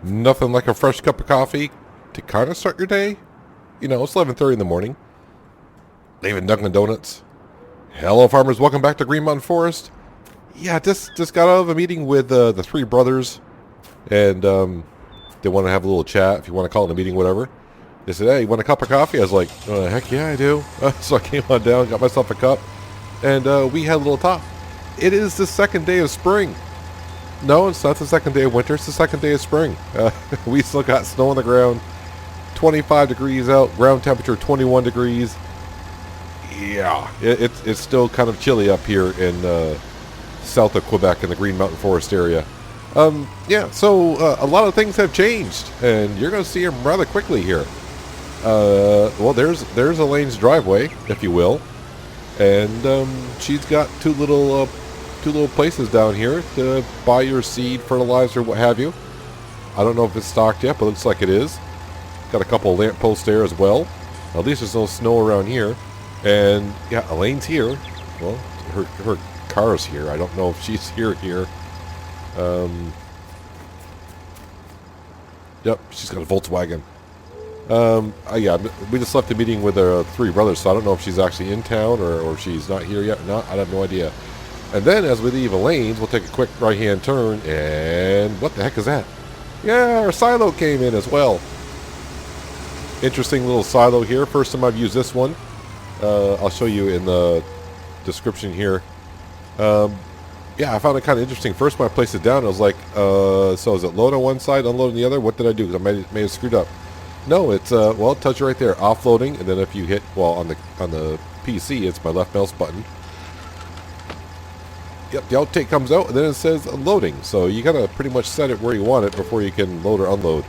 Nothing like a fresh cup of coffee to kind of start your day. You know, it's 11:30 in the morning. David Dunkin' Donuts. Hello, farmers. Welcome back to Green Mountain Forest. Yeah, just got out of a meeting with the three brothers, and they want to have a little chat, if you want to call it a meeting, whatever. They said, "Hey, you want a cup of coffee?" I was like, "Heck yeah, I do." So I came on down, got myself a cup, and we had a little talk. It is the second day of spring. No, it's not the second day of winter. It's the second day of spring. We still got snow on the ground. 25 degrees out. Ground temperature 21 degrees. Yeah, it's still kind of chilly up here in south of Quebec in the Green Mountain Forest area. Yeah, so a lot of things have changed, and you're going to see them rather quickly here. Well, there's Elaine's driveway, if you will, and she's got two little places down here to buy your seed, fertilizer, what have you. I don't know if it's stocked yet, but it looks like it is. Got a couple of lamp posts there as well. At least there's no snow around here. And yeah, Elaine's here. Well, her car's here. I don't know if she's here. Yep, she's got a Volkswagen. Yeah, we just left the meeting with the three brothers, so I don't know if she's actually in town or if she's not here yet or not. I have no idea. And then as we leave Elaine's, we'll take a quick right-hand turn, and what the heck is that? Yeah, our silo came in as well. Interesting little silo here. First time I've used this one. I'll show you in the description here. Yeah, I found it kind of interesting. First when I placed it down, I was like, so is it load on one side, unload on the other? What did I do? Because I may have screwed up. No, it's, well, it tells you right there, offloading, and then if you hit, well, on the PC, it's my left mouse button. Yep, the outtake comes out, and then it says loading. So you gotta pretty much set it where you want it before you can load or unload,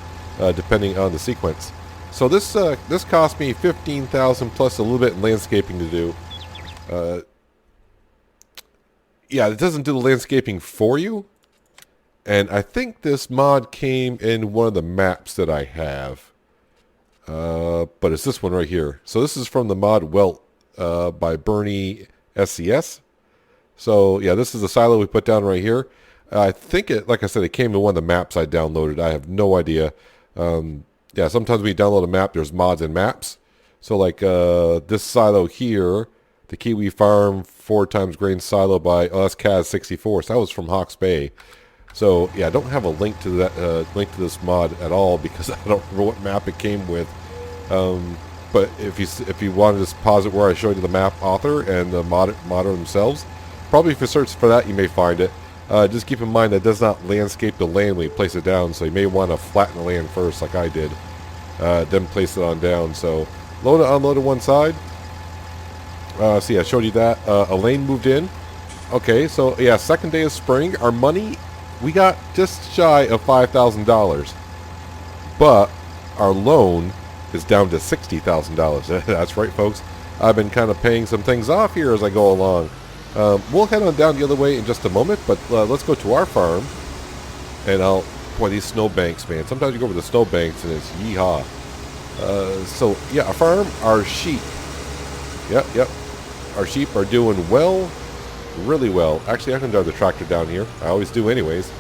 depending on the sequence. So this cost me $15,000 plus a little bit in landscaping to do. Yeah, it doesn't do the landscaping for you, and I think this mod came in one of the maps that I have. But it's this one right here. So this is from the mod Welt by Bernie SCS. So yeah, this is the silo we put down right here. I think it, like I said, it came in one of the maps I downloaded. I have no idea. Yeah, sometimes when you download a map, there's mods and maps. So like this silo here, the Kiwi Farm 4x grain silo by that's Kaz64. So that was from Hawke's Bay. So yeah, I don't have a link to that link to this mod at all because I don't remember what map it came with. But if you want to just pause it where I showed you the map author and the modder themselves, probably if you search for that, you may find it. Just keep in mind that it does not landscape the land when you place it down, so you may want to flatten the land first, like I did, then place it on down. So load and unload on one side. See, I showed you that. Elaine moved in. Okay, so yeah, second day of spring. Our money, we got just shy of $5,000, but our loan is down to $60,000. That's right, folks. I've been kind of paying some things off here as I go along. We'll head on down the other way in just a moment, but let's go to our farm. And boy, these snowbanks, man. Sometimes you go over the snowbanks and it's yeehaw. So, yeah, our farm, our sheep. Yep. Our sheep are doing well, really well. Actually, I can drive the tractor down here. I always do anyways.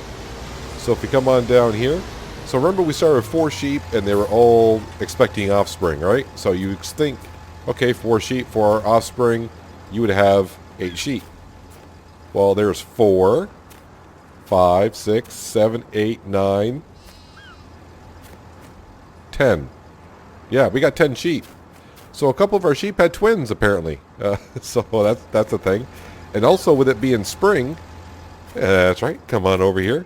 So if we come on down here. So remember we started with 4 sheep and they were all expecting offspring, right? So you think, okay, 4 sheep for our offspring, you would have 8 sheep. Well, there's 4, 5, 6, 7, 8, 9, 10. Yeah, we got 10 sheep. So a couple of our sheep had twins, apparently. So that's a thing. And also with it being spring, that's right, come on over here.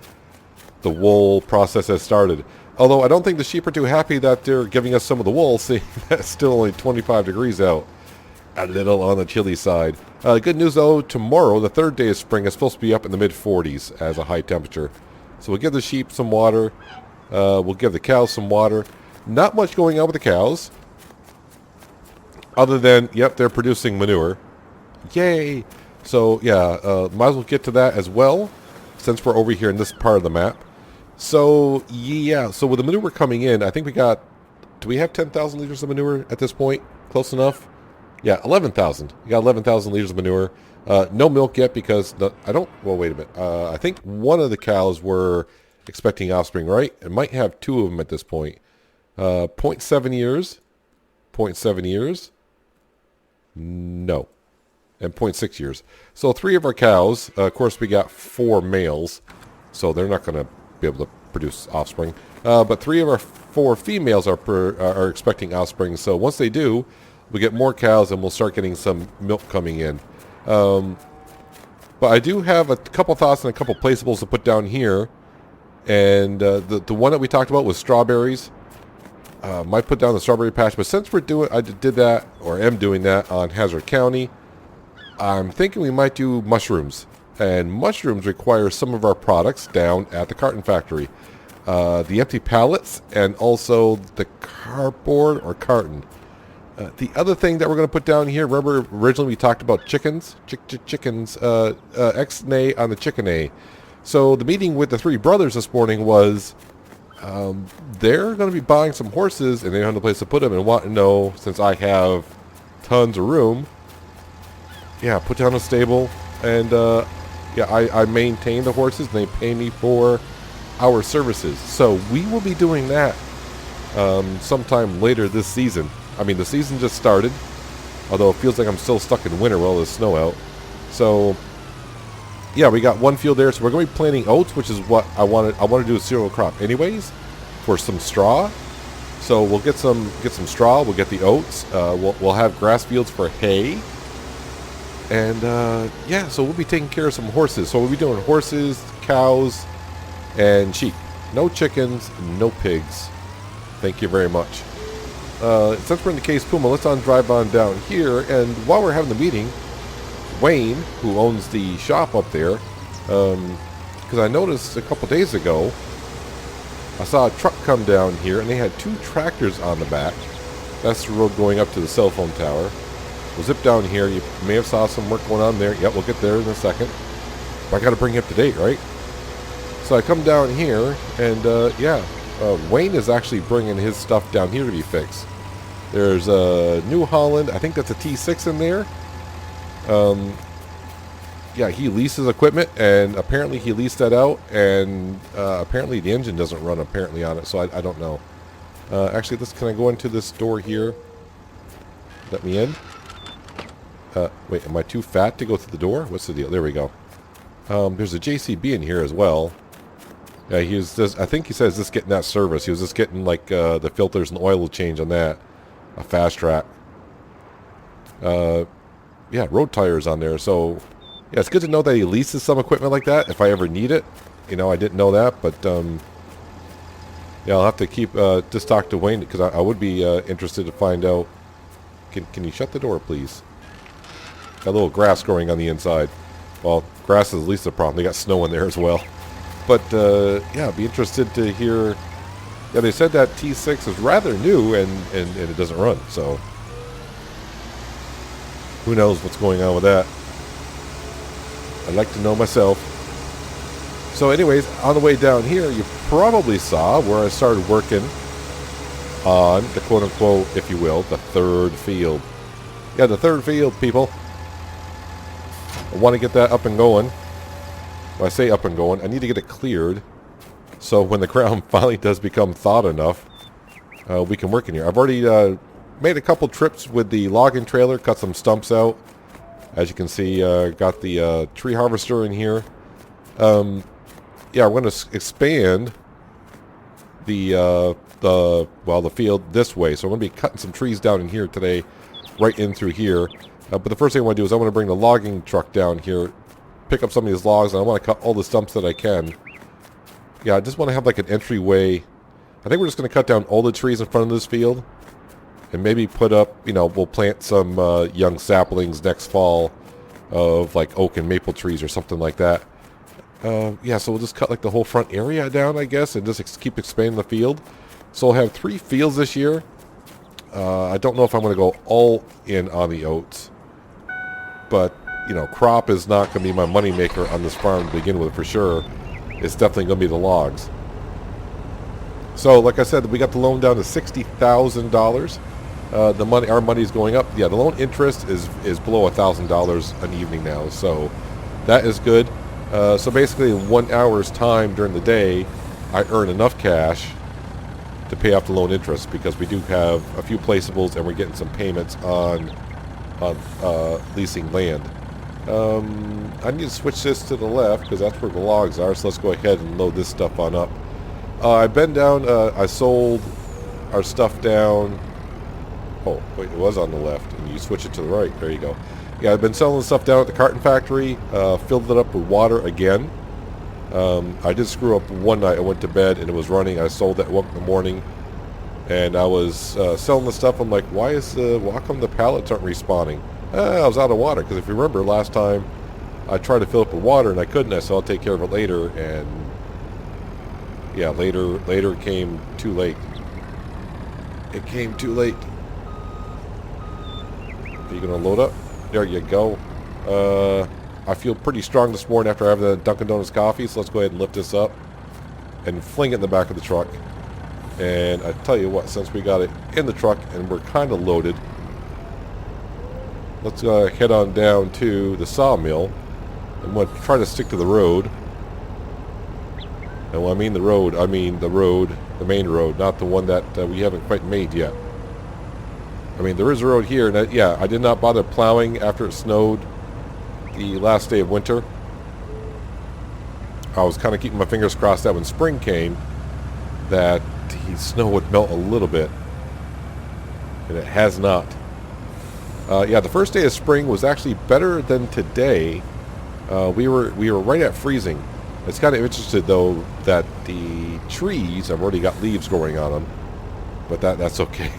The wool process has started. Although I don't think the sheep are too happy that they're giving us some of the wool, seeing that it's still only 25 degrees out. A little on the chilly side. Good news though, tomorrow, the third day of spring, is supposed to be up in the mid-40s as a high temperature. So we'll give the sheep some water. We'll give the cows some water. Not much going on with the cows. Other than, yep, they're producing manure. Yay! So yeah, might as well get to that as well, since we're over here in this part of the map. So yeah, so with the manure coming in, I think we got, do we have 10,000 liters of manure at this point? Close enough? Yeah, 11,000. We got 11,000 liters of manure. No milk yet because I don't, well, wait a minute. I think one of the cows were expecting offspring, right? It might have 2 of them at this point. 0.7 years. 0.7 years. No. And 0.6 years. So 3 of our cows. Of course, we got 4 males. So they're not going to be able to produce offspring. But 3 of our 4 females are expecting offspring. So once they do, we get more cows and we'll start getting some milk coming in. But I do have a couple thoughts and a couple placeables to put down here. And the one that we talked about was strawberries. Might put down the strawberry patch, but since I did that, or am doing that on Hazard County, I'm thinking we might do mushrooms. And mushrooms require some of our products down at the carton factory. The empty pallets and also the cardboard or carton. The other thing that we're going to put down here, remember originally we talked about chickens? Chickens, X-nay on the chicken-a. So the meeting with the 3 brothers this morning was they're going to be buying some horses and they don't have a place to put them and want to know, since I have tons of room, yeah, put down a stable and yeah, I maintain the horses and they pay me for our services. So we will be doing that sometime later this season. I mean, the season just started, although it feels like I'm still stuck in winter with all the snow out. So yeah, we got 1 field there, so we're going to be planting oats, which is what I wanted. I want to do a cereal crop anyways for some straw. So we'll get some straw. We'll get the oats. We'll have grass fields for hay. And yeah, so we'll be taking care of some horses. So we'll be doing horses, cows, and sheep. No chickens, no pigs. Thank you very much. Since we're in the Case Puma, let's drive on down here. And while we're having the meeting, Wayne, who owns the shop up there, because I noticed a couple days ago, I saw a truck come down here, and they had 2 tractors on the back. That's the road going up to the cell phone tower. We'll zip down here. You may have saw some work going on there. Yep, we'll get there in a second. But I got to bring you up to date, right? So I come down here, and yeah, Wayne is actually bringing his stuff down here to be fixed. There's a New Holland. I think that's a T6 in there. Yeah, he leases equipment, and apparently he leased that out, and apparently the engine doesn't run apparently on it, so I don't know. Actually, can I go into this door here? Let me in. Wait, am I too fat to go through the door? What's the deal? There we go. There's a JCB in here as well. Yeah, I think he says just getting that service. He was just getting like the filters and oil change on that. A fast track. Yeah, road tires on there. So, yeah, it's good to know that he leases some equipment like that if I ever need it. You know, I didn't know that, but yeah, I'll have to keep just talk to Wayne because I would be interested to find out. Can you shut the door, please? Got a little grass growing on the inside. Well, grass is at least a problem. They got snow in there as well. But yeah, I'd be interested to hear. Yeah, they said that T6 is rather new and it doesn't run. So who knows what's going on with that? I'd like to know myself. So anyways, on the way down here, you probably saw where I started working on the quote-unquote, if you will, the 3rd field. Yeah, the 3rd field, people. I want to get that up and going. When I say up and going, I need to get it cleared. So when the ground finally does become thawed enough, we can work in here. I've already made a couple trips with the logging trailer, cut some stumps out. As you can see, got the tree harvester in here. Yeah, we're going to expand the field this way. So I'm going to be cutting some trees down in here today, right in through here. But the first thing I want to do is I want to bring the logging truck down here, pick up some of these logs, and I want to cut all the stumps that I can. Yeah, I just want to have like an entryway. I think we're just going to cut down all the trees in front of this field. And maybe put up, you know, we'll plant some young saplings next fall of like oak and maple trees or something like that. Yeah, so we'll just cut like the whole front area down, I guess, and just keep expanding the field. So we'll have 3 fields this year. I don't know if I'm going to go all in on the oats. But, you know, crop is not going to be my money maker on this farm to begin with for sure. It's definitely going to be the logs. So, like I said, we got the loan down to $60,000. Our money is going up. Yeah, the loan interest is below $1,000 an evening now, so that is good. So basically, in 1 hour's time during the day, I earn enough cash to pay off the loan interest, because we do have a few placeables and we're getting some payments on leasing land. I need to switch this to the left because that's where the logs are, so let's go ahead and load this stuff on up. I've been down, I sold our stuff down. Oh, wait, it was on the left, and you switch it to the right. There you go. Yeah, I've been selling stuff down at the carton factory, filled it up with water again. I did screw up one night. I went to bed and it was running. I sold that in the morning, and I was selling the stuff. I'm like, why come the pallets aren't respawning? I was out of water, because if you remember last time I tried to fill up with water and I couldn't. I said I'll take care of it later, and yeah, later it came too late. It came too late. Are you gonna load up? There you go. I feel pretty strong this morning after having the Dunkin' Donuts coffee, so let's go ahead and lift this up and fling it in the back of the truck. And I tell you what, since we got it in the truck and we're kind of loaded, let's head on down to the sawmill. I'm going to try to stick to the road. And when I mean the road, I mean the main road, not the one that we haven't quite made yet. I mean, there is a road here, and yeah, I did not bother plowing after it snowed the last day of winter. I was kind of keeping my fingers crossed that when spring came, that the snow would melt a little bit, and it has not. Yeah, the first day of spring was actually better than today. We were right at freezing. It's kind of interesting though that the trees have already got leaves growing on them, but that's okay.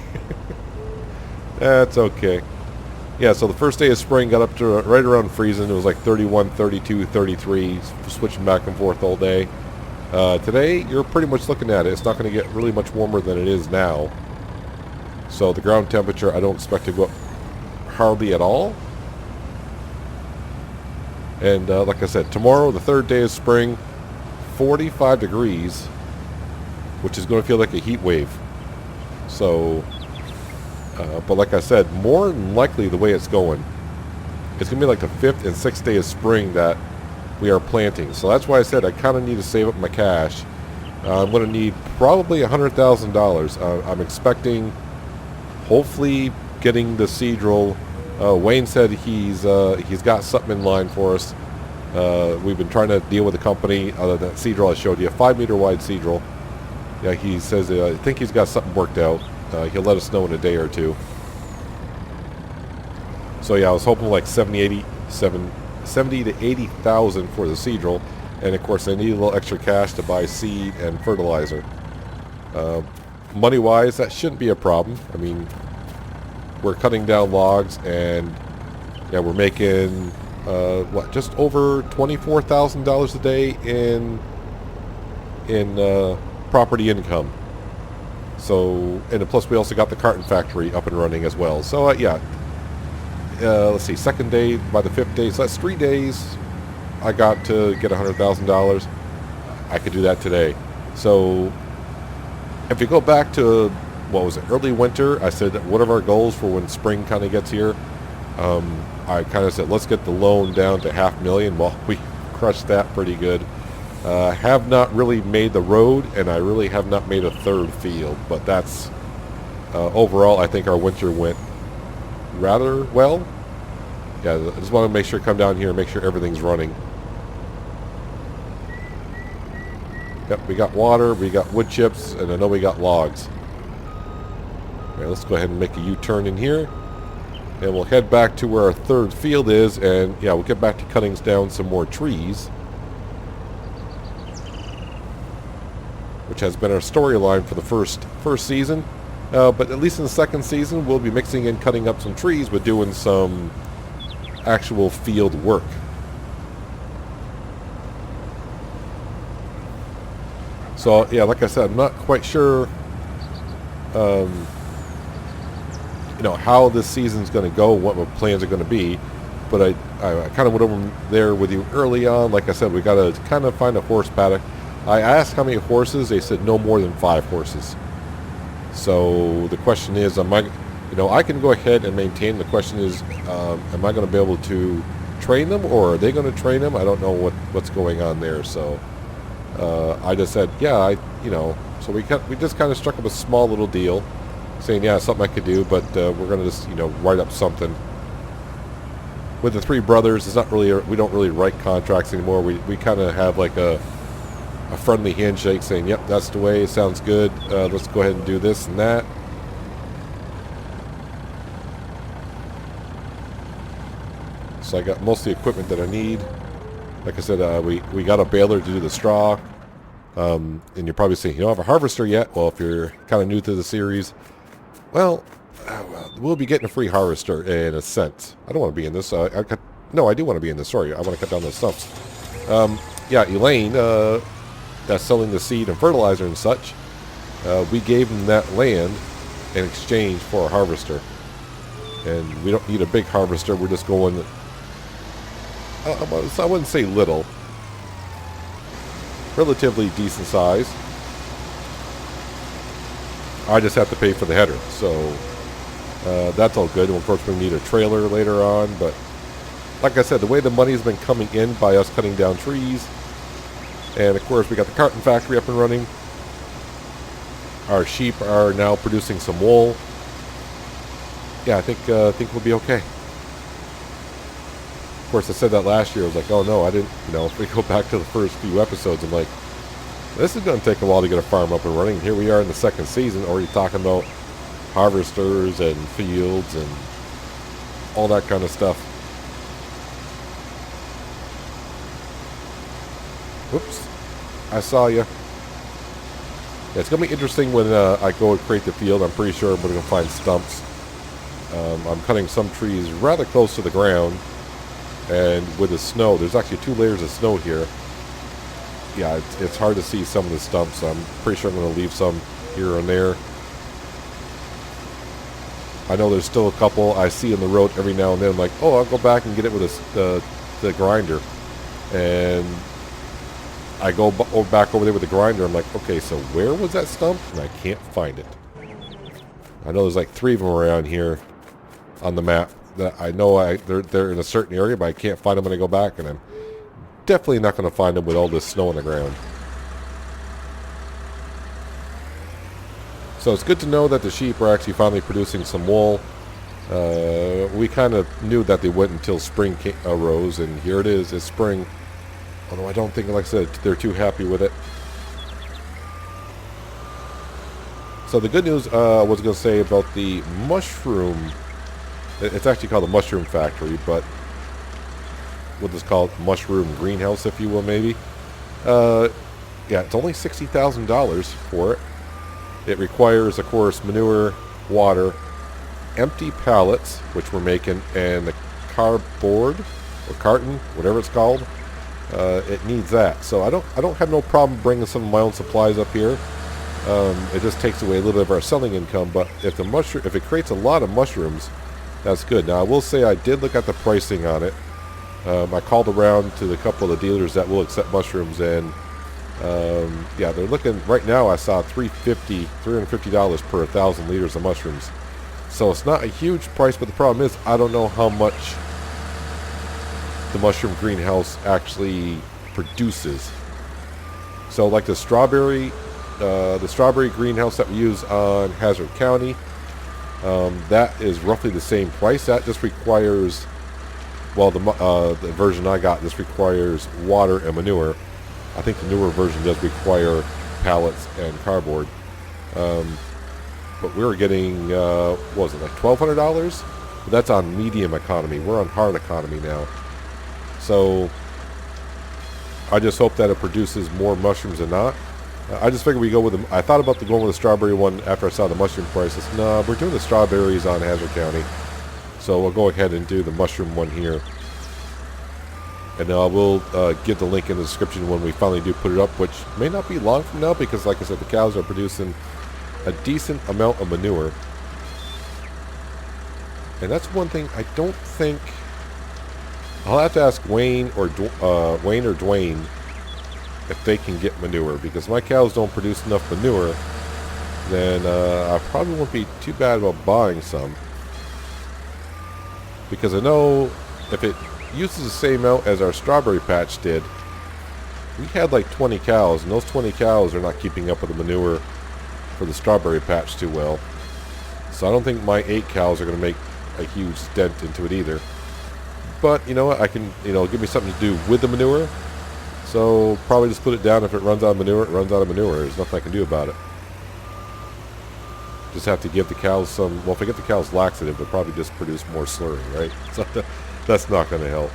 That's okay. Yeah, so the first day of spring got up to right around freezing. It was like 31, 32, 33, switching back and forth all day. Today, you're pretty much looking at it. It's not going to get really much warmer than it is now. So the ground temperature, I don't expect to go up hardly at all. And like I said, tomorrow, the third day of spring, 45 degrees, which is going to feel like a heat wave. So, but like I said, more than likely the way it's going, it's going to be like the 5th and 6th day of spring that we are planting. So that's why I said I kind of need to save up my cash. I'm going to need probably $100,000. I'm expecting, hopefully, getting the seed drill. Wayne said he's got something in line for us. We've been trying to deal with the company. That seed drill I showed you, a 5-meter wide seed drill. Yeah, he says I think he's got something worked out. He'll let us know in a day or two. So yeah, I was hoping like 70 to 80,000 for the seed drill, and of course I need a little extra cash to buy seed and fertilizer. Money-wise, that shouldn't be a problem. I mean, we're cutting down logs, and yeah, we're making just over $24,000 a day in property income. So, and plus we also got the carton factory up and running as well. So yeah, let's see, second day by the 5th day, so that's 3 days. I got to get $100,000. I could do that today. So if you go back to, what was it, early winter, I said that what are our goals for when spring kind of gets here? I kind of said, let's get the loan down to $500,000. Well, we crushed that pretty good. Have not really made the road, and I really have not made a third field, but that's overall I think our winter went rather well. Yeah, I just want to make sure, come down here and make sure everything's running. Yep, we got water, we got wood chips, and I know we got logs. Okay, let's go ahead and make a U-turn in here, and we'll head back to where our third field is, and yeah, we'll get back to cutting down some more trees, which has been our storyline for the first season. But at least in the second season, we'll be mixing in cutting up some trees with doing some actual field work. So yeah, like I said, I'm not quite sure how this season's going to go, what my plans are going to be, but I kind of went over there with you early on. Like I said, we got to kind of find a horse paddock. I asked how many horses. They said no more than 5 horses. So the question is, I can go ahead and maintain. The question is, am I going to be able to train them, or are they going to train them? I don't know what's going on there. So I just said, yeah, so we just kind of struck up a small little deal, saying, yeah, something I could do, but we're gonna just write up something. With the three brothers, it's not really we don't really write contracts anymore. We kind of have like a friendly handshake, saying, yep, that's the way. It sounds good. Let's go ahead and do this and that. So I got most of the equipment that I need. Like I said, we got a baler to do the straw. And you're probably saying, you don't have a harvester yet. Well, if you're kind of new to the series, well, we'll be getting a free harvester in a sense. I don't want to be in this. No, I do want to be in this. Sorry, I want to cut down those stumps. Yeah, Elaine, that's selling the seed and fertilizer and such. We gave them that land in exchange for a harvester. And we don't need a big harvester. We're just going... I wouldn't say little. Relatively decent size. I just have to pay for the header. So that's all good. And of course we need a trailer later on. But like I said, the way the money's been coming in by us cutting down trees. And of course we got the carton factory up and running. Our sheep are now producing some wool. Yeah, I think we'll be okay. Of course, I said that last year. I was like, oh no, I didn't. If we go back to the first few episodes, I'm like, this is going to take a while to get a farm up and running. Here we are in the second season, already talking about harvesters and fields and all that kind of stuff. Oops, I saw you. Yeah, it's going to be interesting when I go and create the field. I'm pretty sure we're going to find stumps. I'm cutting some trees rather close to the ground. And with the snow, there's actually 2 layers of snow here. Yeah, it's hard to see some of the stumps. I'm pretty sure I'm going to leave some here and there. I know there's still a couple I see in the road every now and then. I'm like, oh, I'll go back and get it with the grinder. And I go back over there with the grinder. I'm like, okay, so where was that stump? And I can't find it. I know there's like 3 of them around here on the map. That I know they're in a certain area, but I can't find them when I go back, and I'm definitely not going to find them with all this snow on the ground. So it's good to know that the sheep are actually finally producing some wool. We kind of knew that they wouldn't until spring arose, and here it is. It's spring. Although I don't think, like I said, they're too happy with it. So the good news I was going to say about the mushroom... It's actually called the Mushroom Factory, but what is called Mushroom Greenhouse, if you will, maybe. Yeah, it's only $60,000 for it. It requires, of course, manure, water, empty pallets, which we're making, and the cardboard or carton, whatever it's called. It needs that. So I don't have no problem bringing some of my own supplies up here. It just takes away a little bit of our selling income. But if it creates a lot of mushrooms, that's good. Now, I will say I did look at the pricing on it. I called around to a couple of the dealers that will accept mushrooms, and yeah, they're looking, right now I saw $350 per 1,000 liters of mushrooms. So it's not a huge price, but the problem is I don't know how much the mushroom greenhouse actually produces. So like the strawberry greenhouse that we use on Hazard County, that is roughly the same price. That just requires, well, the version I got, this requires water and manure. I think the newer version does require pallets and cardboard. But we were getting, what was it, like $1,200? But that's on medium economy. We're on hard economy now. So I just hope that it produces more mushrooms than not. I just figured we go with them. I thought about going with the strawberry one after I saw the mushroom prices. No, we're doing the strawberries on Hazard County. So we'll go ahead and do the mushroom one here. And we'll give the link in the description when we finally do put it up, which may not be long from now because, like I said, the cows are producing a decent amount of manure. And that's one thing I don't think... I'll have to ask Wayne or Dwayne if they can get manure, because my cows don't produce enough manure. Then I probably won't be too bad about buying some, because I know if it uses the same amount as our strawberry patch did, we had like 20 cows, and those 20 cows are not keeping up with the manure for the strawberry patch too well. So I don't think my 8 cows are going to make a huge dent into it either. But, you know what, I can, give me something to do with the manure. So probably just put it down. If it runs out of manure, it runs out of manure. There's nothing I can do about it. Just have to give the cows some, well, if I get the cows laxative, they'll probably just produce more slurry, right? So that's not going to help.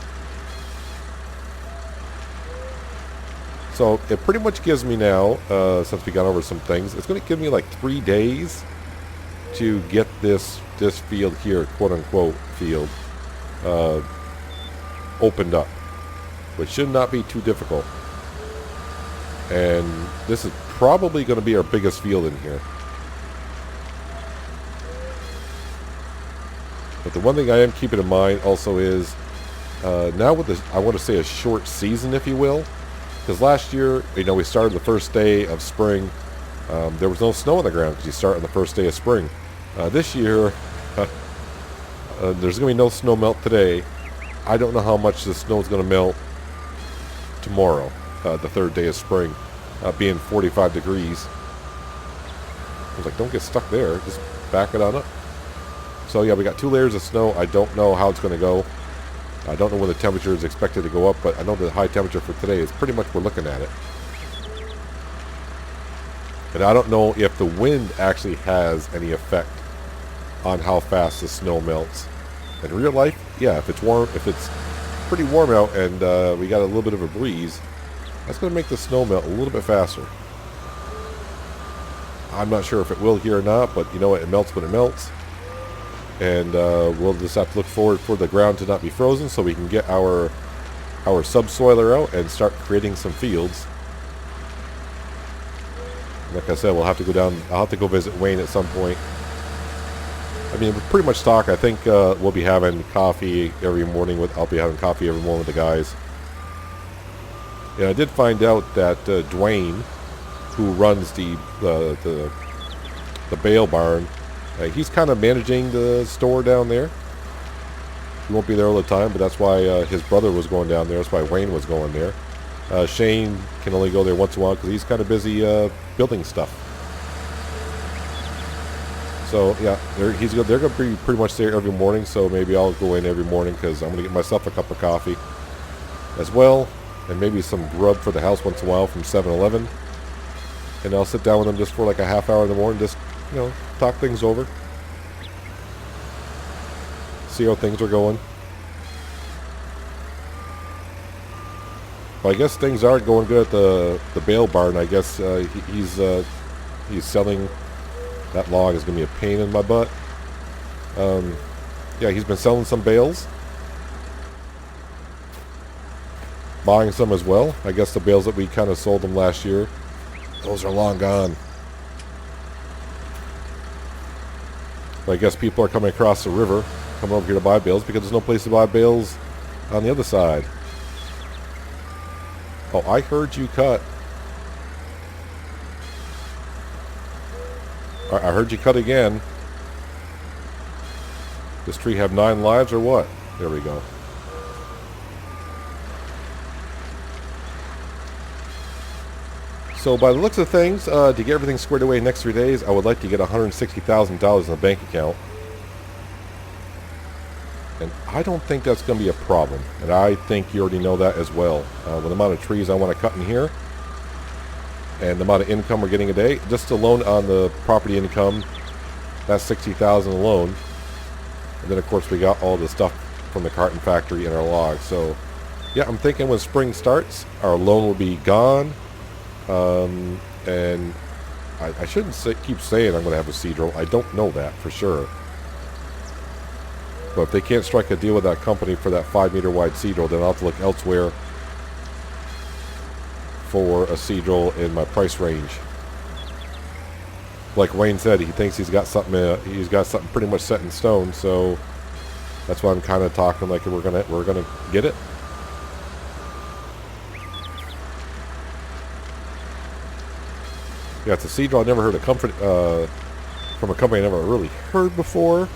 So it pretty much gives me now, since we got over some things, it's going to give me like 3 days to get this field here, quote-unquote field, opened up, which should not be too difficult. And this is probably going to be our biggest field in here. But the one thing I am keeping in mind also is, now with this, I want to say a short season, if you will, because last year, we started the first day of spring. There was no snow on the ground because you start on the first day of spring. This year, there's going to be no snow melt today. I don't know how much the snow is going to melt tomorrow, the third day of spring, being 45 degrees. I was like, don't get stuck there. Just back it on up. So yeah, we got 2 layers of snow. I don't know how it's going to go. I don't know when the temperature is expected to go up, but I know the high temperature for today is pretty much we're looking at it. And I don't know if the wind actually has any effect on how fast the snow melts. In real life, yeah, if it's warm, if it's pretty warm out and we got a little bit of a breeze, that's going to make the snow melt a little bit faster. I'm not sure if it will here or not, but you know what, it melts when it melts. And we'll just have to look forward for the ground to not be frozen so we can get our subsoiler out and start creating some fields. Like I said, we'll have to go down. I'll have to go visit Wayne at some point. I mean, we're pretty much stock. I think we'll be having coffee every morning I'll be having coffee every morning with the guys. And I did find out that Dwayne, who runs the bale barn, he's kind of managing the store down there. He won't be there all the time, but that's why his brother was going down there. That's why Wayne was going there. Shane can only go there once in a while because he's kind of busy building stuff. So yeah, they're going to be pretty much there every morning. So maybe I'll go in every morning because I'm going to get myself a cup of coffee as well, and maybe some grub for the house once in a while from 7-Eleven. And I'll sit down with them just for like a half hour in the morning, just talk things over, see how things are going. Well, I guess things aren't going good at the bale barn. I guess he's selling. That log is going to be a pain in my butt. Yeah, he's been selling some bales, buying some as well. I guess the bales that we kind of sold them last year, those are long gone. But I guess people are coming across the river, coming over here to buy bales because there's no place to buy bales on the other side. Oh, I heard you cut. I heard you cut again. This tree have 9 lives or what? There we go. So by the looks of things, to get everything squared away next 3 days, I would like to get $160,000 in the bank account. And I don't think that's going to be a problem. And I think you already know that as well. With the amount of trees I want to cut in here, and the amount of income we're getting a day, just alone on the property income, that's $60,000 alone. And then of course we got all the stuff from the carton factory and our logs. So yeah, I'm thinking when spring starts, our loan will be gone. And I shouldn't keep saying I'm going to have a seed roll. I don't know that for sure. But if they can't strike a deal with that company for that 5-meter wide seed roll, then I'll have to look elsewhere for a seed roll in my price range. Like Wayne said, he thinks he's got something. He's got something pretty much set in stone. So that's why I'm kind of talking like we're gonna get it. Yeah, it's a seed roll I never heard from a company I never really heard before.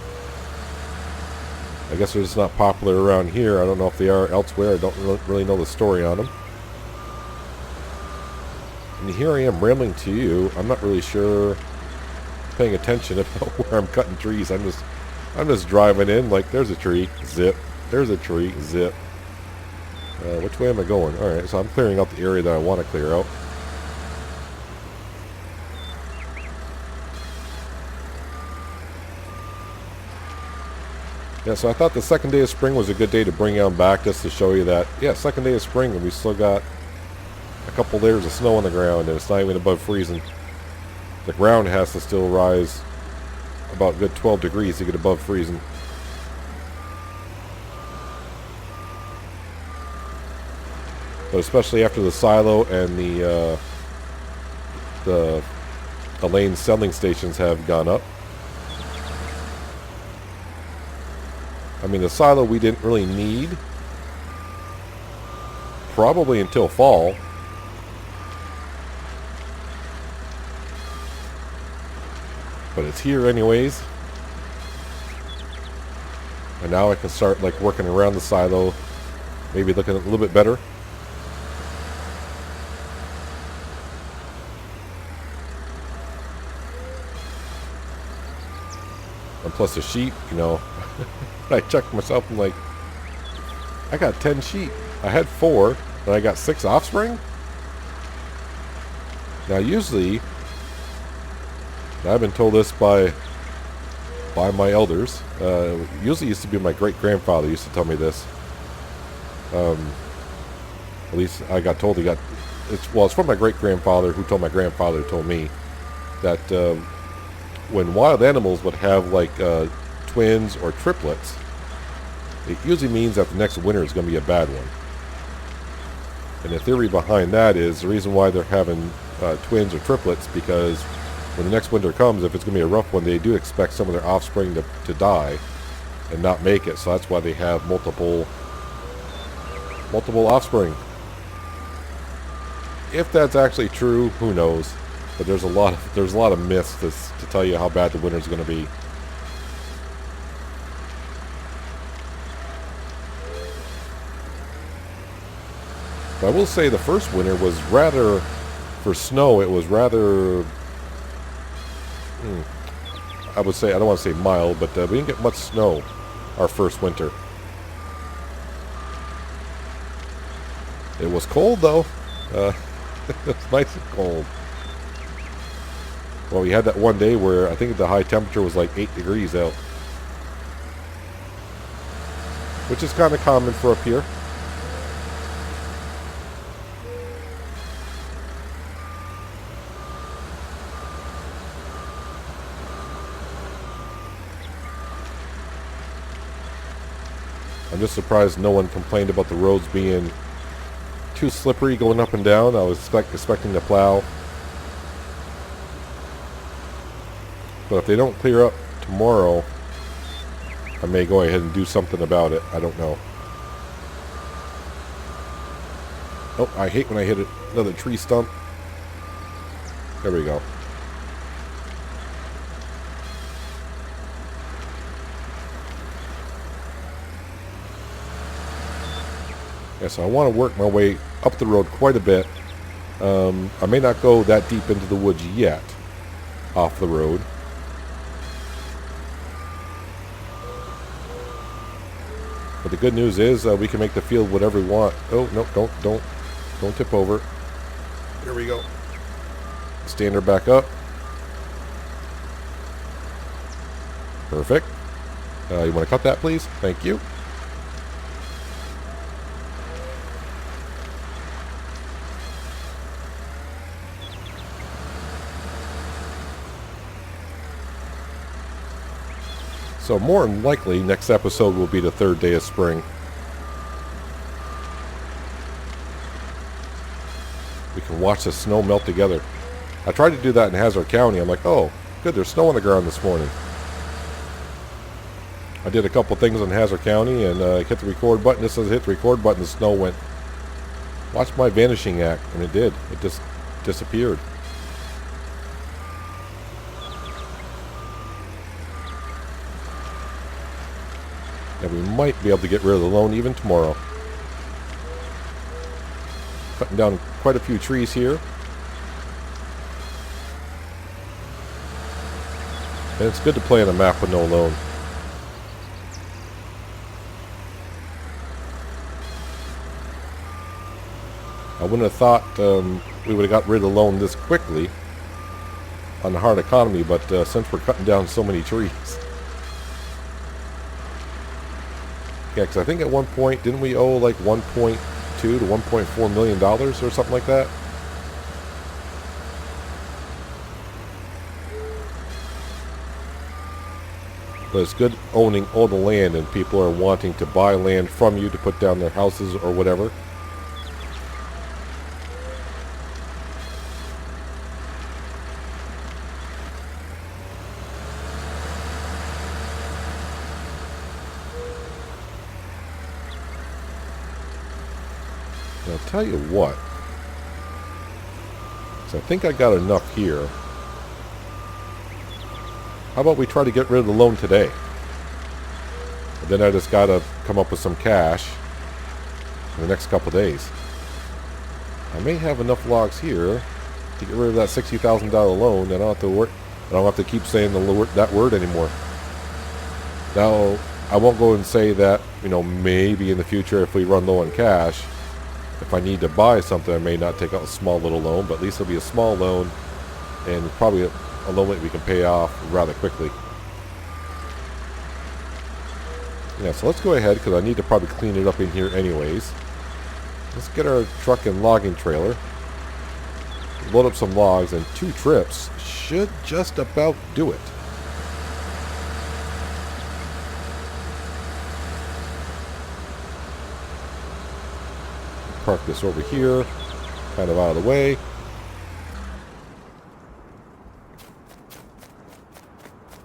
I guess they're just not popular around here. I don't know if they are elsewhere. I don't really know the story on them. And here I am rambling to you. I'm not really sure, paying attention about where I'm cutting trees. I'm just driving in like there's a tree, zip. There's a tree, zip. Which way am I going? All right, so I'm clearing out the area that I want to clear out. Yeah, so I thought the second day of spring was a good day to bring on back, just to show you that, yeah, second day of spring, and we still got a couple layers of snow on the ground, and it's not even above freezing. The ground has to still rise about a good 12 degrees to get above freezing. But especially after the silo and the Elaine selling stations have gone up. I mean, the silo we didn't really need, probably until fall. But it's here anyways. And now I can start like working around the silo, maybe looking a little bit better. And plus the sheep, you know, I checked myself and like, I got 10 sheep. I had 4, and I got 6 offspring. Now usually, I've been told this by my elders. Usually used to be my great-grandfather used to tell me this. At least I got told it's from my great-grandfather who told my grandfather who told me that when wild animals would have like twins or triplets, it usually means that the next winter is going to be a bad one. And the theory behind that is the reason why they're having twins or triplets, because when the next winter comes, if it's going to be a rough one, they do expect some of their offspring to die and not make it. So that's why they have multiple offspring. If that's actually true, who knows? But there's a lot of myths to tell you how bad the winter's going to be. But I will say the first winter was rather, for snow, it was rather, I would say, I don't want to say mild, but we didn't get much snow our first winter. It was cold though. It was nice and cold. Well, we had that one day where I think the high temperature was like 8 degrees out, which is kind of common for up here. I'm just surprised no one complained about the roads being too slippery going up and down. I was expecting to plow. But if they don't clear up tomorrow, I may go ahead and do something about it. I don't know. Oh, I hate when I hit another tree stump. There we go. Yeah, so I want to work my way up the road quite a bit. I may not go that deep into the woods yet, off the road. But the good news is we can make the field whatever we want. Oh, no, don't tip over. Here we go. Stand her back up. Perfect. You want to cut that, please? Thank you. So more than likely, next episode will be the 3rd day of spring. We can watch the snow melt together. I tried to do that in Hazard County. I'm like, oh, good, there's snow on the ground this morning. I did a couple things in Hazard County and hit the record button. This says hit the record button, the snow went. Watch my vanishing act, and it did. It just disappeared. And we might be able to get rid of the loan even tomorrow. Cutting down quite a few trees here. And it's good to play on a map with no loan. I wouldn't have thought we would have got rid of the loan this quickly on the hard economy, but since we're cutting down so many trees. Yeah, because I think at one point, didn't we owe like $1.2 to $1.4 million or something like that? But it's good owning all the land, and people are wanting to buy land from you to put down their houses or whatever. And I'll tell you what, 'cause I think I got enough here. How about we try to get rid of the loan today? And then I just gotta come up with some cash in the next couple days. I may have enough logs here to get rid of that $60,000 loan. I don't have to work. I don't have to keep saying that word anymore. Now, I won't go and say that, you know, maybe in the future if we run low on cash, if I need to buy something, I may not take out a small little loan, but at least it'll be a small loan and probably a loan that we can pay off rather quickly. Yeah, so let's go ahead because I need to probably clean it up in here anyways. Let's get our truck and logging trailer. Load up some logs, and 2 trips should just about do it. Park this over here, kind of out of the way.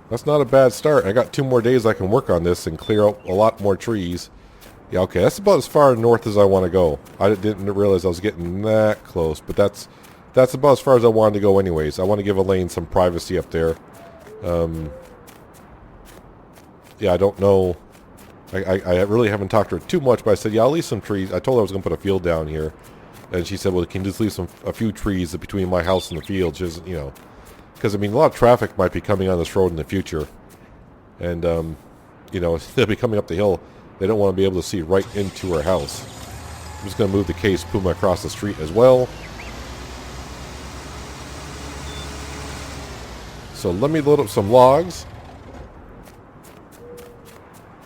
That's not a bad start. I got 2 more days I can work on this and clear out a lot more trees. Yeah, okay, that's about as far north as I want to go. I didn't realize I was getting that close, but that's about as far as I wanted to go anyways. I want to give Elaine some privacy up there. Yeah, I don't know. I really haven't talked to her too much, but I said, yeah, I'll leave some trees. I told her I was going to put a field down here. And she said, well, can you just leave a few trees between my house and the field? Just, you know, because, I mean, a lot of traffic might be coming on this road in the future. And, you know, they'll be coming up the hill. They don't want to be able to see right into her house. I'm just going to move the case Puma across the street as well. So let me load up some logs.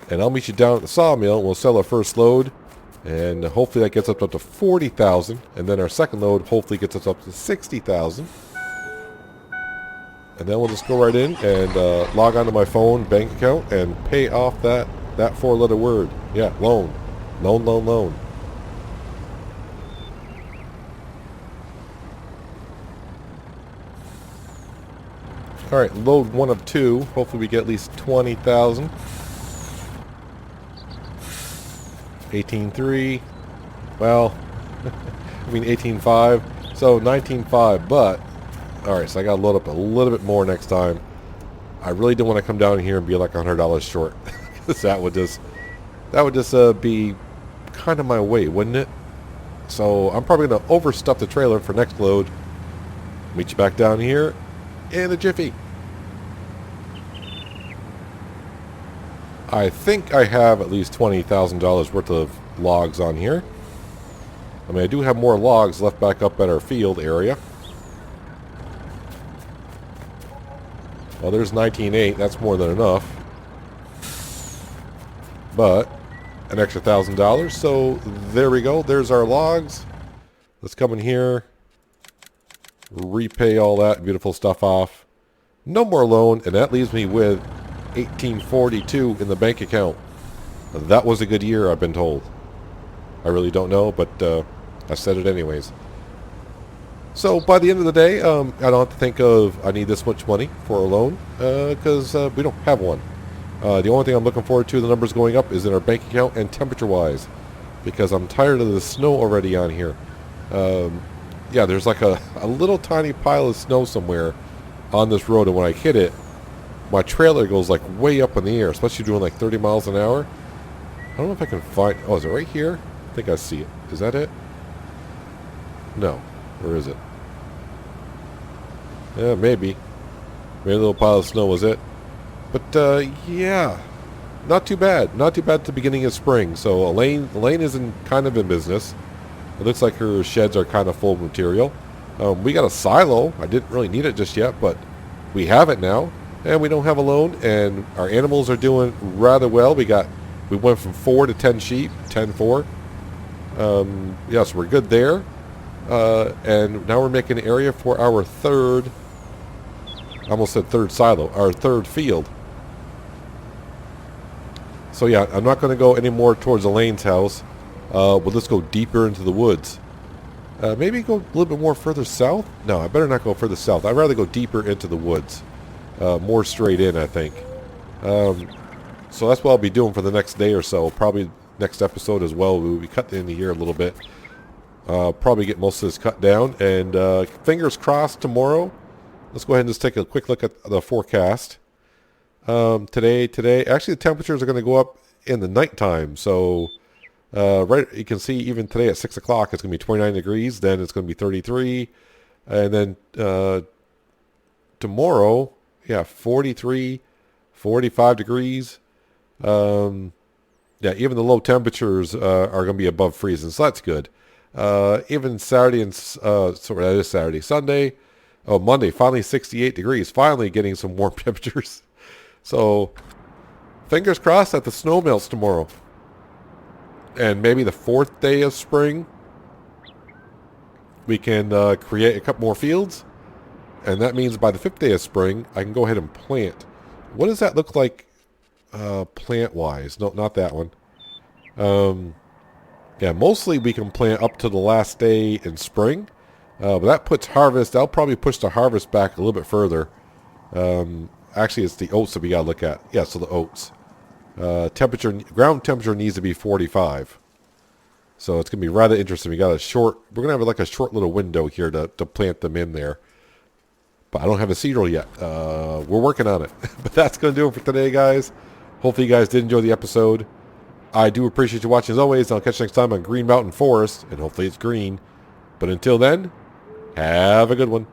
And I'll meet you down at the sawmill, and we'll sell our first load. And hopefully that gets up to 40,000. And then our second load hopefully gets us up to 60,000. And then we'll just go right in and log onto my phone bank account and pay off that 4-letter word. Yeah, loan. Loan, loan, loan. Alright, load 1 of 2. Hopefully we get at least 20,000. 18.3. Well, I mean 18.5. So 19.5, but alright, so I gotta load up a little bit more next time. I really don't want to come down here and be like $100 short. Because that would just be kind of my way, wouldn't it? So I'm probably going to overstuff the trailer for next load. Meet you back down here in a jiffy. I think I have at least $20,000 worth of logs on here. I mean, I do have more logs left back up at our field area. Well, there's 19.8. That's more than enough. But an extra $1,000. So there we go. There's our logs. Let's come in here. Repay all that beautiful stuff off. No more loan. And that leaves me with 1842 in the bank account. That was a good year, I've been told. I really don't know, but I said it anyways. So by the end of the day, I don't have to think of I need this much money for a loan because we don't have one. The only thing I'm looking forward to, the numbers going up, is in our bank account and temperature-wise, because I'm tired of the snow already on here. Yeah, there's like a little tiny pile of snow somewhere on this road, and when I hit it, my trailer goes like way up in the air, especially doing like 30 miles an hour. I don't know if I can find... Oh, is it right here? I think I see it. Is that it? No. Where is it? Yeah, maybe. Maybe a little pile of snow was it. But yeah, not too bad. Not too bad at the beginning of spring. So Elaine is kind of in business. It looks like her sheds are kind of full of material. We got a silo. I didn't really need it just yet, but we have it now. And we don't have a loan. And our animals are doing rather well. We went from 4 to 10 sheep. 10-4. Yes, we're good there. And now we're making an area for our third... I almost said third silo. Our third field. So yeah, I'm not going to go any more towards Elaine's house. We'll just go deeper into the woods. Maybe go a little bit more further south? No, I better not go further south. I'd rather go deeper into the woods. More straight in, I think. So that's what I'll be doing for the next day or so. Probably next episode as well. We'll be cutting into here a little bit. Probably get most of this cut down. And fingers crossed tomorrow. Let's go ahead and just take a quick look at the forecast. Today, actually the temperatures are going to go up in the nighttime. So, right, you can see even today at 6 o'clock, it's going to be 29 degrees. Then it's going to be 33. And then tomorrow, yeah, 43, 45 degrees. Yeah, even the low temperatures are going to be above freezing. So that's good. Even Saturday and, sorry, that is Saturday. Sunday, Monday, finally 68 degrees. Finally getting some warm temperatures. So, fingers crossed that the snow melts tomorrow. And maybe the 4th day of spring, we can create a couple more fields. And that means by the 5th day of spring, I can go ahead and plant. What does that look like plant-wise? No, not that one. Yeah, mostly we can plant up to the last day in spring. But that puts harvest, that'll probably push the harvest back a little bit further. Actually, it's the oats that we got to look at. Yeah, so the oats. Ground temperature needs to be 45. So it's going to be rather interesting. We're going to have like a short little window here to plant them in there. But I don't have a seeder yet. We're working on it. But that's going to do it for today, guys. Hopefully you guys did enjoy the episode. I do appreciate you watching as always. I'll catch you next time on Green Mountain Forest. And hopefully it's green. But until then, have a good one.